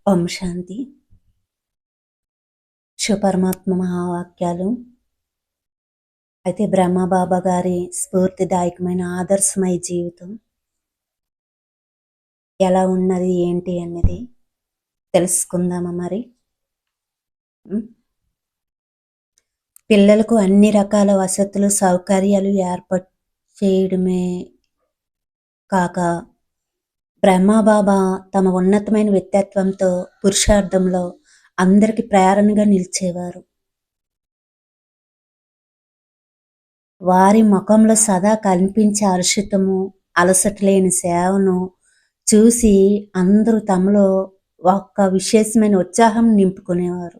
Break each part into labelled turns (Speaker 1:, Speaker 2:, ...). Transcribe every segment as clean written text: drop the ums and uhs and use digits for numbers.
Speaker 1: ఓం శాంతి. శివపరమాత్మ మహావాక్యాలు. అయితే బ్రహ్మబాబా గారి స్ఫూర్తిదాయకమైన ఆదర్శమయ జీవితం ఎలా ఉన్నది ఏంటి అన్నది తెలుసుకుందామా మరి. పిల్లలకు అన్ని రకాల వసతులు సౌకర్యాలు ఏర్పాటు చేయడమే కాక బ్రహ్మబాబా తమ ఉన్నతమైన వ్యక్తిత్వంతో పురుషార్థంలో అందరికి ప్రేరణగా నిలిచేవారు. వారి ముఖంలో సదా కనిపించే హర్షితము, అలసట లేని సేవను చూసి అందరూ తమలో ఒక విశేషమైన ఉత్సాహం నింపుకునేవారు.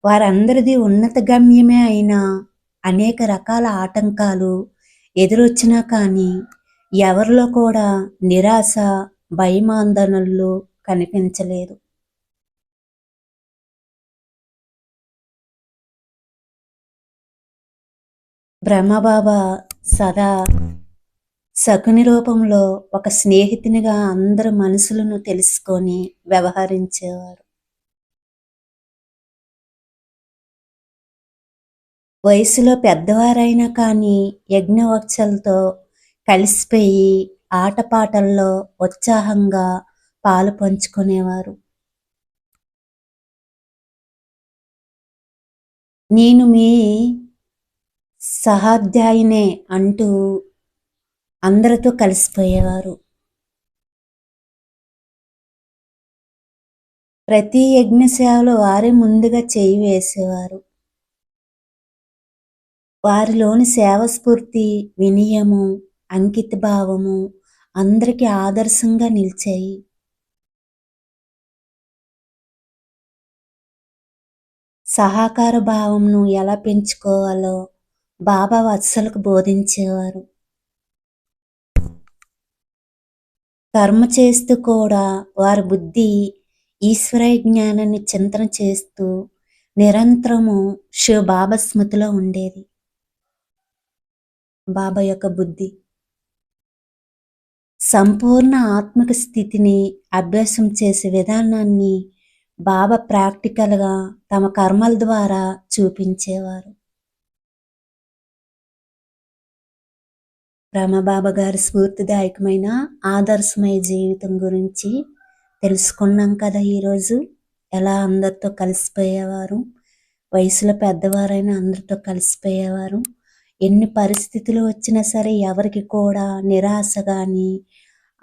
Speaker 1: వారందరిది ఉన్నత గమ్యమే అయినా అనేక రకాల ఆటంకాలు ఎదురొచ్చినా కానీ ఎవరిలో కూడా నిరాశ, భయమాందనలు కనిపించలేదు. బ్రహ్మబాబా సదా శకుని రూపంలో ఒక స్నేహితునిగా అందరి మనసులను తెలుసుకొని వ్యవహరించేవారు. వయసులో పెద్దవారైనా కానీ యజ్ఞవత్సలతో కలిసిపోయి ఆటపాటల్లో ఉత్సాహంగా పాలు పంచుకునేవారు. నేను మీ సహాధ్యాయునే అంటూ అందరితో కలిసిపోయేవారు. ప్రతి యజ్ఞసేవలో వారే ముందుగా చేయి వేసేవారు. వారిలోని సేవస్ఫూర్తి, వినయము, అంకిత భావము అందరికీ ఆదర్శంగా నిలిచాయి. సహకార భావంను ఎలా పెంచుకోవాలో బాబా వత్సలకు బోధించేవారు. కర్మ చేస్తూ కూడా వారి బుద్ధి ఈశ్వర జ్ఞానాన్ని చింతన చేస్తూ నిరంతరము శివ బాబా స్మృతిలో ఉండేది. బాబా యొక్క బుద్ధి సంపూర్ణ ఆత్మిక స్థితిని అభ్యాసం చేసే విధానాన్ని బాబా ప్రాక్టికల్గా తమ కర్మల ద్వారా చూపించేవారు. బ్రహ్మబాబా గారి స్ఫూర్తిదాయకమైన ఆదర్శమయ జీవితం గురించి తెలుసుకున్నాం కదా. ఈరోజు ఎలా అందరితో కలిసిపోయేవారు, వయసులో పెద్దవారైనా అందరితో కలిసిపోయేవారు. ఎన్ని పరిస్థితులు వచ్చినా సరే ఎవరికి కూడా నిరాశ కానీ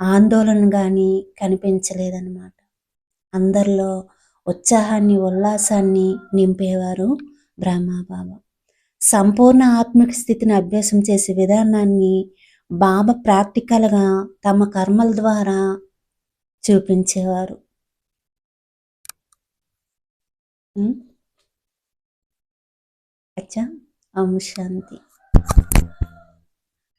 Speaker 1: ఆందోళన కానీ కనిపించలేదన్నమాట. అందరిలో ఉత్సాహాన్ని, ఉల్లాసాన్ని నింపేవారు బ్రహ్మబాబా. సంపూర్ణ ఆత్మిక స్థితిని అభ్యాసం చేసే విధానాన్ని బాబా ప్రాక్టికల్గా తమ కర్మల ద్వారా చూపించేవారు. అచ్చా, ఓం శాంతి.